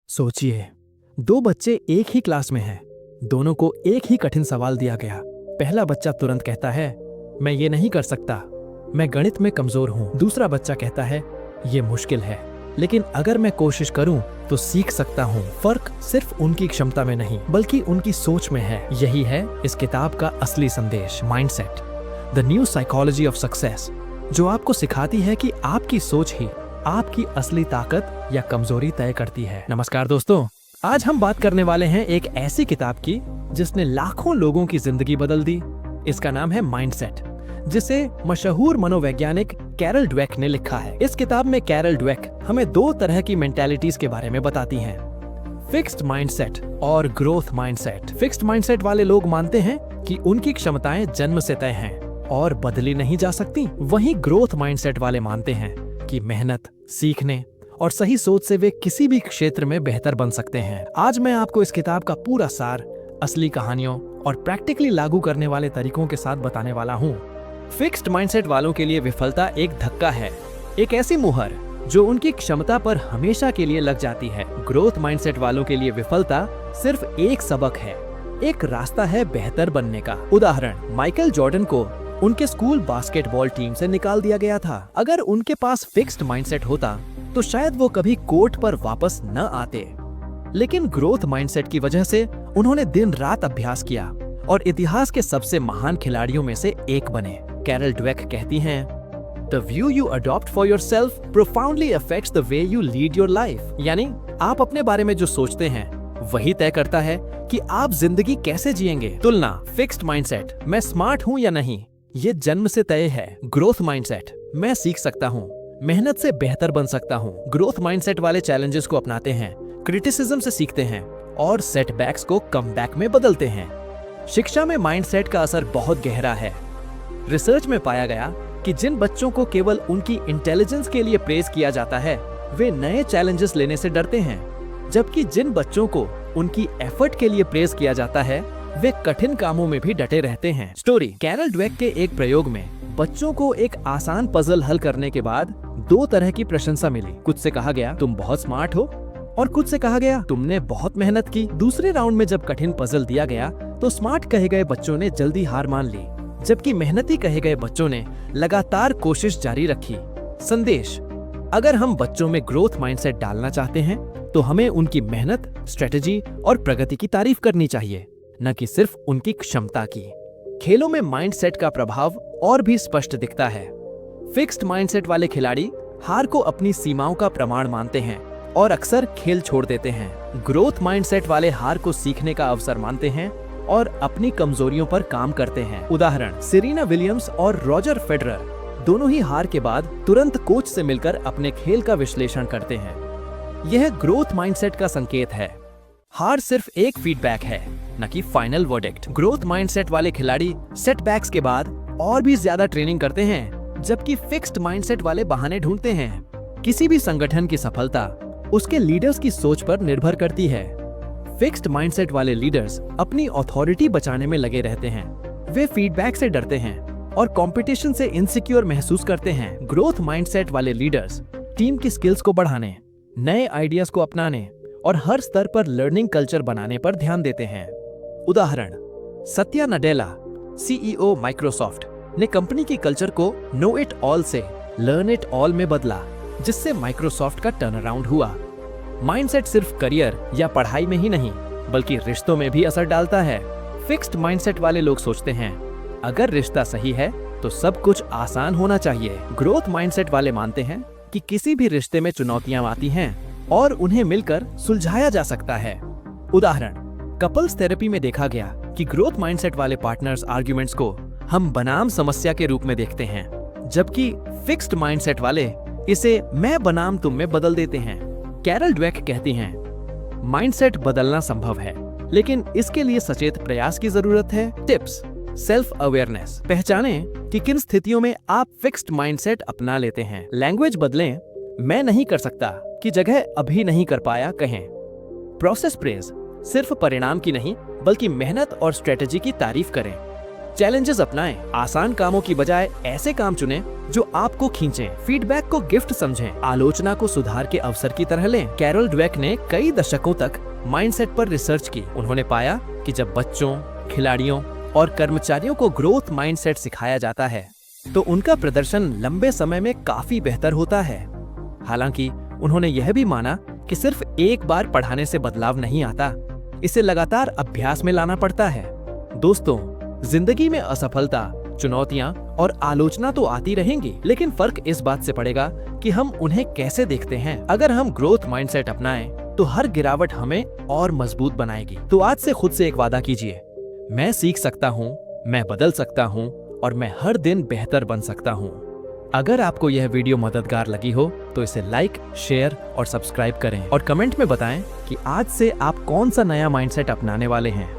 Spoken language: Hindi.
सोचिए, दो बच्चे एक ही क्लास में हैं। दोनों को एक ही कठिन सवाल दिया गया। पहला बच्चा तुरंत कहता है, मैं ये नहीं कर सकता, मैं गणित में कमजोर हूँ। दूसरा बच्चा कहता है, ये मुश्किल है, लेकिन अगर मैं कोशिश करूँ तो सीख सकता हूँ। फर्क सिर्फ उनकी क्षमता में नहीं, बल्कि उनकी सोच में है। यही है इस किताब का असली संदेश, mindset, the new psychology of success, जो आपको सिखाती है कि आपकी सोच ही आपकी असली ताकत या कमजोरी तय करती है। नमस्कार दोस्तों, आज हम बात करने वाले हैं एक ऐसी किताब की जिसने लाखों लोगों की जिंदगी बदल दी। इसका नाम है माइंडसेट, जिसे मशहूर मनोवैज्ञानिक कैरल ड्वेक ने लिखा है। इस किताब में कैरल ड्वेक हमें दो तरह की मेंटालिटीज के बारे में बताती हैं, फिक्स्ड माइंडसेट और ग्रोथ माइंडसेट। फिक्स्ड माइंडसेट वाले लोग मानते हैं कि उनकी क्षमताएं जन्म से तय हैं और बदली नहीं जा सकती। वहीं ग्रोथ माइंडसेट वाले मानते हैं कि मेहनत, सीखने और सही सोच से वे किसी भी क्षेत्र में बेहतर बन सकते हैं। आज मैं आपको इस किताब का पूरा सार, असली कहानियों और प्रैक्टिकली लागू करने वाले तरीकों के साथ बताने वाला हूँ। फिक्स्ड माइंडसेट वालों के लिए विफलता एक धक्का है, एक ऐसी मुहर जो उनकी क्षमता पर हमेशा के लिए लग जाती है। ग्रोथ माइंडसेट वालों के लिए विफलता सिर्फ एक सबक है, एक रास्ता है बेहतर बनने का। उदाहरण, माइकल जॉर्डन को उनके स्कूल बास्केटबॉल टीम से निकाल दिया गया था। अगर उनके पास फिक्स्ड माइंडसेट होता तो शायद वो कभी कोर्ट पर वापस न आते, लेकिन ग्रोथ माइंडसेट की वजह से उन्होंने दिन रात अभ्यास किया और इतिहास के सबसे महान खिलाड़ियों में से एक बने। कैरल ड्वेक कहती हैं, The view you adopt for yourself profoundly affects the way you lead your life। यानी आप अपने बारे में जो सोचते हैं वही तय करता है कि आप जिंदगी कैसे जिएंगे। तुलना, फिक्स्ड माइंडसेट, मैं स्मार्ट हूँ या नहीं, ये जन्म से तय है। ग्रोथ माइंडसेट, मैं सीख सकता हूँ, मेहनत से बेहतर बन सकता हूँ। ग्रोथ माइंडसेट वाले चैलेंजेस को अपनाते हैं, क्रिटिसिज्म से सीखते हैं और सेटबैक्स को कमबैक में बदलते हैं। शिक्षा में माइंडसेट का असर बहुत गहरा है। रिसर्च में पाया गया कि जिन बच्चों को केवल उनकी इंटेलिजेंस के लिए प्रेज किया जाता है, वे नए चैलेंजेस लेने से डरते हैं, जबकि जिन बच्चों को उनकी एफर्ट के लिए प्रेज किया जाता है, वे कठिन कामों में भी डटे रहते हैं। स्टोरी, कैरल ड्वेक के एक प्रयोग में बच्चों को एक आसान पजल हल करने के बाद दो तरह की प्रशंसा मिली। कुछ से कहा गया, तुम बहुत स्मार्ट हो, और कुछ से कहा गया, तुमने बहुत मेहनत की। दूसरे राउंड में जब कठिन पजल दिया गया तो स्मार्ट कहे गए बच्चों ने जल्दी हार मान ली, जबकि मेहनती कहे गए बच्चों ने लगातार कोशिश जारी रखी। संदेश, अगर हम बच्चों में ग्रोथ माइंडसेट डालना चाहते हैं तो हमें उनकी मेहनत, स्ट्रेटेजी और प्रगति की तारीफ करनी चाहिए, न कि सिर्फ उनकी क्षमता की। खेलों में माइंडसेट का प्रभाव और भी स्पष्ट दिखता है। फिक्स्ड माइंडसेट वाले खिलाड़ी हार को अपनी सीमाओं का प्रमाण मानते हैं और अक्सर खेल छोड़ देते हैं। ग्रोथ माइंडसेट वाले हार को सीखने का अवसर मानते हैं और अपनी कमजोरियों पर काम करते हैं। उदाहरण, सेरेना विलियम्स और रॉजर फेडरर दोनों ही हार के बाद तुरंत कोच से मिलकर अपने खेल का विश्लेषण करते हैं। यह ग्रोथ माइंडसेट का संकेत है। हार सिर्फ एक फीडबैक है, न कि फाइनल वर्डिक्ट। ग्रोथ माइंडसेट वाले खिलाड़ी सेटबैक्स के बाद और भी ज्यादा ट्रेनिंग करते हैं, जबकि फिक्स्ड माइंडसेट वाले बहाने ढूंढते हैं। किसी भी संगठन की सफलता उसके लीडर्स की सोच पर निर्भर करती है। फिक्स्ड माइंडसेट वाले लीडर्स अपनी अथॉरिटी बचाने में लगे रहते हैं। वे फीडबैक से डरते हैं और कंपटीशन से इनसिक्योर महसूस करते हैं। ग्रोथ माइंडसेट वाले लीडर्स टीम की स्किल्स को बढ़ाने, नए आइडियाज को अपनाने और हर स्तर पर लर्निंग कल्चर बनाने पर ध्यान देते हैं। उदाहरण, सत्या नडेला, सीईओ माइक्रोसॉफ्ट, ने कंपनी की कल्चर को नो इट ऑल से लर्न इट ऑल में बदला, जिससे माइक्रोसॉफ्ट का टर्न अराउंड हुआ। माइंडसेट सिर्फ करियर या पढ़ाई में ही नहीं, बल्कि रिश्तों में भी असर डालता है। फिक्स्ड माइंडसेट वाले लोग सोचते हैं, अगर रिश्ता सही है तो सब कुछ आसान होना चाहिए। ग्रोथ माइंडसेट वाले मानते हैं कि किसी भी रिश्ते में चुनौतियां आती हैं और उन्हें मिलकर सुलझाया जा सकता है। उदाहरण, कपल्स थेरेपी में देखा गया कि ग्रोथ माइंडसेट वाले पार्टनर्स आर्ग्यूमेंट्स को हम बनाम समस्या के रूप में देखते हैं, जबकि फिक्स्ड माइंडसेट वाले इसे मैं बनाम तुम में बदल देते हैं। कैरल ड्वेक कहती हैं, माइंडसेट बदलना संभव है, लेकिन इसके लिए सचेत प्रयास की जरूरत है। टिप्स, सेल्फ अवेयरनेस, पहचानें कि किन स्थितियों में आप फिक्स्ड माइंडसेट अपना लेते हैं। लैंग्वेज बदलें, मैं नहीं कर सकता की जगह अभी नहीं कर पाया कहें। प्रोसेस प्रेज, सिर्फ परिणाम की नहीं बल्कि मेहनत और स्ट्रेटेजी की तारीफ करें। चैलेंजेस अपनाएं, आसान कामों की बजाय ऐसे काम चुनें जो आपको खींचें। फीडबैक को गिफ्ट समझें, आलोचना को सुधार के अवसर की तरह लें। कैरोल ड्वेक ने कई दशकों तक माइंडसेट पर रिसर्च की। उन्होंने पाया कि जब बच्चों, खिलाड़ियों और कर्मचारियों को ग्रोथ माइंडसेट सिखाया जाता है तो उनका प्रदर्शन लंबे समय में काफी बेहतर होता है। हालांकि उन्होंने यह भी माना कि सिर्फ एक बार पढ़ाने से बदलाव नहीं आता, इसे लगातार अभ्यास में लाना पड़ता है। दोस्तों, जिंदगी में असफलता, चुनौतियां और आलोचना तो आती रहेंगी, लेकिन फर्क इस बात से पड़ेगा कि हम उन्हें कैसे देखते हैं। अगर हम ग्रोथ माइंडसेट अपनाएं तो हर गिरावट हमें और मजबूत बनाएगी। तो आज से खुद से एक वादा कीजिए, मैं सीख सकता हूँ, मैं बदल सकता हूँ और मैं हर दिन बेहतर बन सकता हूँ। अगर आपको यह वीडियो मददगार लगी हो तो इसे लाइक, शेयर और सब्सक्राइब करें और कमेंट में बताएं कि आज से आप कौन सा नया माइंडसेट अपनाने वाले हैं।